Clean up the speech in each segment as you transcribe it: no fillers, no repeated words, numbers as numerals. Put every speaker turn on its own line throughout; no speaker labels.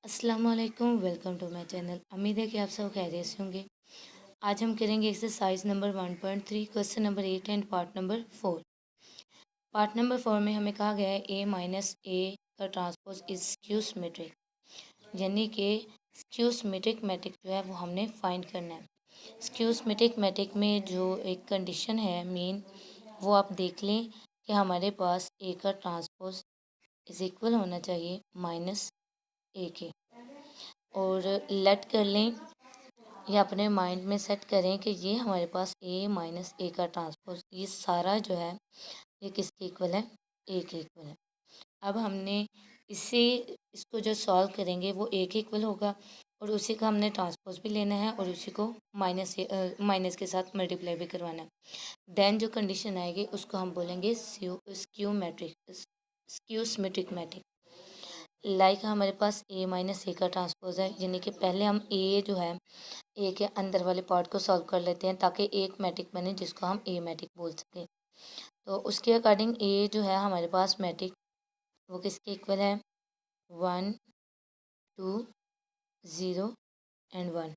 अस्सलाम वालेकुम, welcome to my channel. उम्मीद है कि आप सब खैरियत से होंगे। आज हम करेंगे exercise number 1.3 question number 8 and part number 4। Part number 4 में हमें कहा गया है ए माइनस ए का ट्रांसपोज इज स्क्यू सिमेट्रिक, यानी कि स्क्यू सिमेट्रिक मैट्रिक जो है वो हमने फाइंड करना है। स्क्यू सिमेट्रिक मैट्रिक में जो एक कंडीशन है मेन, वो आप देख लें कि हमारे पास ए का ट्रांसपोज इज इक्वल होना चाहिए माइनस ए के, और लेट कर लें या अपने माइंड में सेट करें कि ये हमारे पास ए माइनस ए का ट्रांसपोज, ये सारा जो है ये किसके इक्वल है, ए के इक्वल है। अब हमने इसे इसको जो सॉल्व करेंगे वो ए के इक्वल होगा, और उसी का हमने ट्रांसपोज भी लेना है और उसी को माइनस के साथ मल्टीप्लाई भी करवाना है। देन जो कंडीशन आएगी उसको हम बोलेंगे skew matrix, skew symmetric matrix. Like हमारे पास ए माइनस ए का ट्रांसपोज है, यानी कि पहले हम ए जो है ए के अंदर वाले पार्ट को सॉल्व कर लेते हैं ताकि एक मैट्रिक बने जिसको हम ए मैट्रिक बोल सकें। तो उसके अकॉर्डिंग ए जो है हमारे पास मैट्रिक वो किसके इक्वल है, 1 2 0 एंड 1।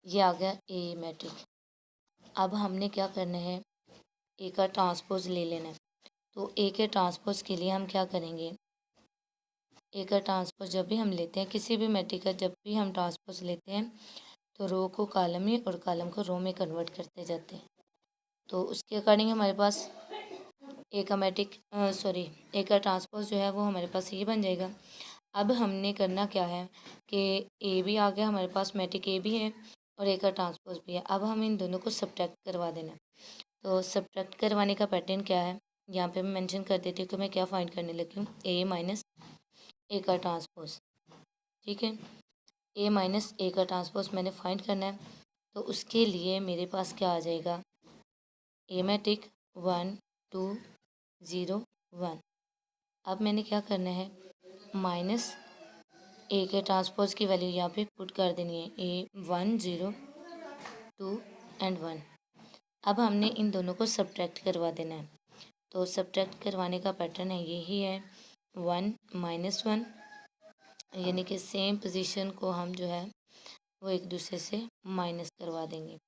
ये आ गया ए मैट्रिक। अब हमने क्या करना है, ए का ट्रांसपोज ले लेना है। तो ए के ट्रांसपोज के लिए हम क्या करेंगे, ए का ट्रांसपोज जब भी हम लेते हैं किसी भी मैट्रिक का, जब भी हम ट्रांसपोज लेते हैं तो रो को कॉलम में और कॉलम को रो में कन्वर्ट करते जाते हैं। तो उसके अकॉर्डिंग हमारे पास ए का मैट्रिक ए का ट्रांसपोज जो है वो हमारे पास ये बन जाएगा। अब हमने करना क्या है कि ए भी आ गया हमारे पास, मैट्रिक ए भी है और ए का ट्रांसपोज भी है। अब हम इन दोनों को सब्ट्रैक्ट करवा देना है। तो सब्ट्रैक्ट करवाने का पैटर्न क्या है, यहाँ पे मैं मेंशन कर देती हूँ कि मैं क्या फाइंड करने लगी हूँ, ए माइनस ए का ट्रांसपोज। ठीक है, ए माइनस ए का ट्रांसपोज मैंने फाइंड करना है। तो उसके लिए मेरे पास क्या आ जाएगा, ए मैट्रिक 1 2 0 1। अब मैंने क्या करना है, माइनस ए के ट्रांसपोज की वैल्यू यहाँ पे पुट कर देनी है, ए 1 0 2 एंड 1। अब हमने इन दोनों को सब्ट्रैक्ट करवा देना है। तो सब्ट्रैक्ट करवाने का पैटर्न है यही है, 1 माइनस 1, यानी कि सेम पोजीशन को हम जो है वो एक दूसरे से माइनस करवा देंगे।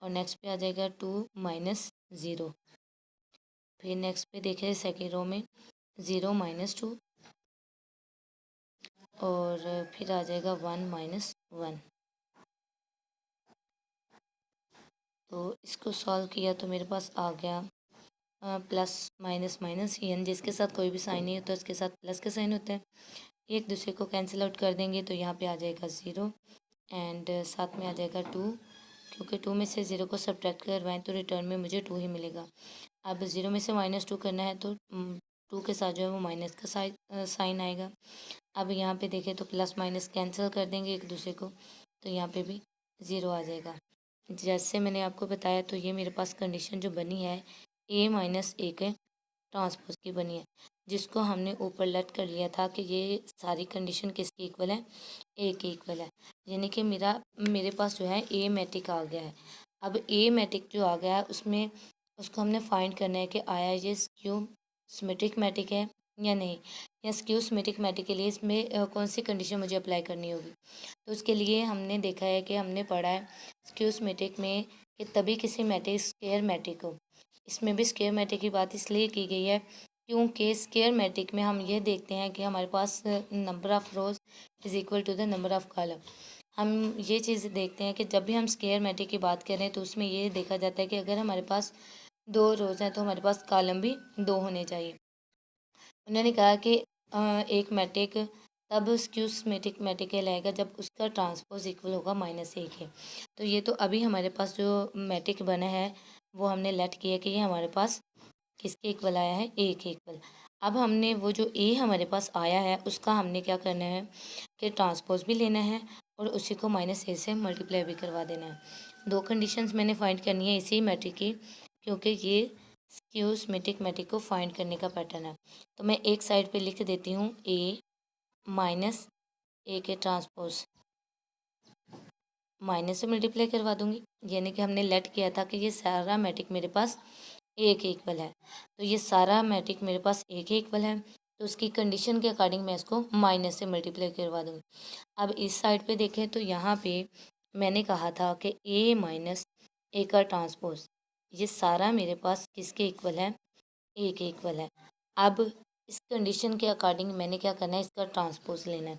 और नेक्स्ट पे आ जाएगा 2 माइनस 0। फिर नेक्स्ट पे देखें सेकेंड रो में 0 माइनस 2, और फिर आ जाएगा 1 माइनस 1। तो इसको सॉल्व किया तो मेरे पास आ गया प्लस माइनस माइनस, यानी जिसके साथ कोई भी साइन नहीं होता उसके साथ प्लस का साइन होता है। एक दूसरे को कैंसिल आउट कर देंगे तो यहाँ पे आ जाएगा 0 एंड साथ में आ जाएगा 2, क्योंकि 2 में से 0 को सब्ट्रैक्ट करवाएं तो रिटर्न में मुझे 2 ही मिलेगा। अब 0 में से -2 करना है तो 2 के साथ जो है वो माइनस का साइन आएगा। अब यहाँ पे देखें तो प्लस माइनस कैंसिल कर देंगे एक दूसरे को, तो यहाँ पे भी 0 आ जाएगा। जैसे मैंने आपको बताया तो ये मेरे पास कंडीशन जो बनी है ए माइनस ए के ट्रांसपोज की बनी है, जिसको हमने ऊपर लेट कर लिया था कि ये सारी कंडीशन किसकी इक्वल है, ए के इक्वल है। यानी कि मेरे पास जो है ए मैट्रिक आ गया है। अब ए मैट्रिक जो आ गया है उसमें उसको हमने फाइंड करना है कि आया ये स्क्यू सिमेट्रिक मैट्रिक है या नहीं, या स्क्यू सिमेट्रिक मैट्रिक के लिए इसमें कौन सी कंडीशन मुझे अप्लाई करनी होगी। तो उसके लिए हमने देखा है कि हमने पढ़ा है स्क्यू सिमेट्रिक में कि तभी किसी मैट्रिक स्क्वायर मैट्रिक हो, इसमें भी स्क्वायर मैट्रिक की बात इसलिए की गई है क्योंकि स्क्वायर मैट्रिक में हम ये देखते हैं कि हमारे पास number of rows is equal to the number of column. हम ये चीज़ देखते हैं कि जब भी हम स्क्वायर मैट्रिक की बात करें तो उसमें ये देखा जाता है कि अगर हमारे पास 2 रोज़ हैं तो हमारे पास कॉलम भी 2 होने चाहिए। उन्होंने कहा कि एक मैट्रिक तब स्क्यू सिमेट्रिक मैट्रिक कहलाएगा जब उसका ट्रांसपोज इक्वल होगा -1 के। तो ये तो अभी हमारे पास जो मैट्रिक बना है वो हमने लेट किया कि ये हमारे पास किसके इक्वल आया है, ए के इक्वल। अब हमने वो जो ए हमारे पास आया है उसका हमने क्या करना है कि ट्रांसपोज भी लेना है और उसी को -a से मल्टीप्लाई भी करवा देना है। 2 कंडीशंस मैंने फाइंड करनी है इसी मैट्रिक की, क्योंकि ये स्क्यू सिमेट्रिक मैट्रिक को फाइंड करने का पैटर्न है। तो मैं एक साइड पे लिख देती हूँ ए माइनस ए के ट्रांसपोज, माइनस से मल्टीप्लाई करवा दूंगी, यानी कि हमने लेट किया था कि ये सारा मैट्रिक मेरे पास ए के इक्वल है। तो ये सारा मैट्रिक मेरे पास ए के इक्वल है, तो उसकी कंडीशन के अकॉर्डिंग मैं इसको माइनस से मल्टीप्लाई करवा दूँगी। अब इस साइड पे देखें तो यहाँ पे मैंने कहा था कि ए माइनस ए का ट्रांसपोज, ये सारा मेरे पास किसके इक्वल है, ए के इक्वल है। अब इस कंडीशन के अकॉर्डिंग मैंने क्या करना है, इसका ट्रांसपोज लेना है,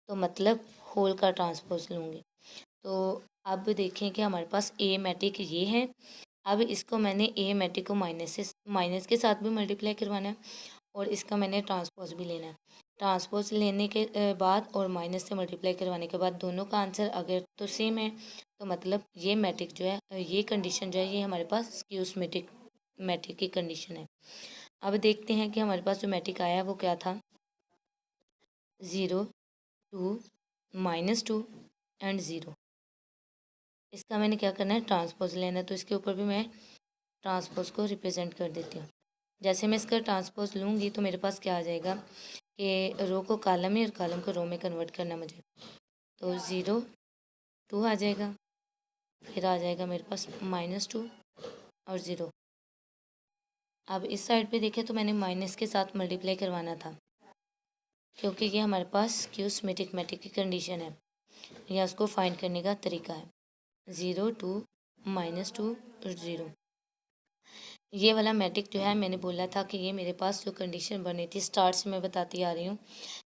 तो मतलब होल का ट्रांसपोज लूँगी। तो अब देखें कि हमारे पास ए मैट्रिक ये है। अब इसको मैंने ए मैट्रिक को माइनस के साथ भी मल्टीप्लाई करवाना है और इसका मैंने ट्रांसपोज भी लेना है। ट्रांसपोज लेने के बाद और माइनस से मल्टीप्लाई करवाने के बाद दोनों का आंसर अगर तो सेम है, तो मतलब ये मैट्रिक जो है, ये कंडीशन जो है, ये हमारे पास स्क्यूज मैट्रिक की कंडीशन है। अब देखते हैं कि हमारे पास जो मैट्रिक आया वो क्या था, 0 2 -2 एंड 0। इसका मैंने क्या करना है, ट्रांसपोज लेना है, तो इसके ऊपर भी मैं ट्रांसपोज को रिप्रेजेंट कर देती हूँ। जैसे मैं इसका ट्रांसपोज लूँगी तो मेरे पास क्या आ जाएगा कि रो को कॉलम में और कॉलम को रो में कन्वर्ट करना मुझे, तो 0 2 आ जाएगा, फिर आ जाएगा मेरे पास -2 और 0। अब इस साइड पे देखें तो मैंने माइनस के साथ मल्टीप्लाई करवाना था, क्योंकि ये हमारे पास क्यूस्मेटिक मैट्रिक की कंडीशन है, या उसको फाइंड करने का तरीका है। 0 2 -2 और 0, ये वाला मैट्रिक जो है, मैंने बोला था कि ये मेरे पास जो कंडीशन बनी थी स्टार्ट से मैं बताती आ रही हूँ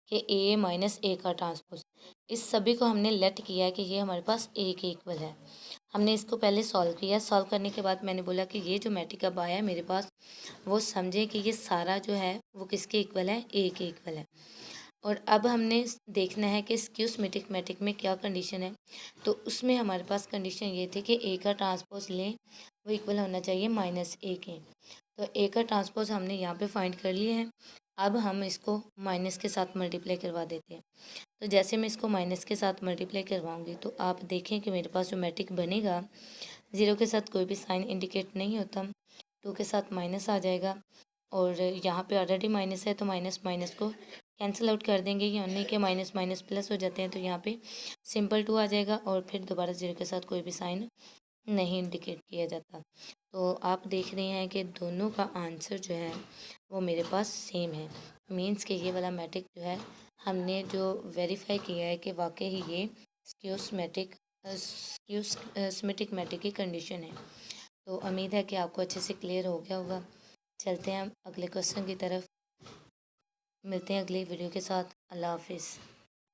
कि ए माइनस ए का ट्रांसपोज, इस सभी को हमने लेट किया है कि ये हमारे पास ए के इक्वल है। हमने इसको पहले सॉल्व किया, सॉल्व करने के बाद मैंने बोला कि ये जो मैट्रिक अब आया है मेरे पास, वो समझे कि ये सारा जो है वो किसके इक्वल है, ए के इक्वल है। और अब हमने देखना है कि स्क्यूस्मेटिक मैट्रिक में क्या कंडीशन है, तो उसमें हमारे पास कंडीशन ये थी कि ए का ट्रांसपोज लें, वो इक्वल होना चाहिए -a के। तो ए का ट्रांसपोज हमने यहाँ पे फाइंड कर लिए हैं। अब हम इसको माइनस के साथ मल्टीप्लाई करवा देते हैं। तो जैसे मैं इसको माइनस के साथ मल्टीप्लाई करवाऊँगी तो आप देखें कि मेरे पास जो मैट्रिक बनेगा, 0 के साथ कोई भी साइन इंडिकेट नहीं होता, 2 के साथ माइनस आ जाएगा, और यहाँ पे ऑलरेडी माइनस है तो माइनस माइनस को कैंसिल आउट कर देंगे, यानी कि माइनस माइनस प्लस हो जाते हैं, तो यहाँ पे सिंपल 2 आ जाएगा और फिर दोबारा 0 के साथ कोई भी साइन नहीं इंडिकेट किया जाता। तो आप देख रहे हैं कि दोनों का आंसर जो है वो मेरे पास सेम है। मीन्स कि ये वाला मैट्रिक जो है, हमने जो वेरीफाई किया है कि वाकई ही ये स्क्यूस्मेटिक मैट्रिक की कंडीशन है। तो उम्मीद है कि आपको अच्छे से क्लियर हो गया होगा। चलते हैं हम अगले क्वेश्चन की तरफ, मिलते हैं अगली वीडियो के साथ। अल्लाह हाफिज़।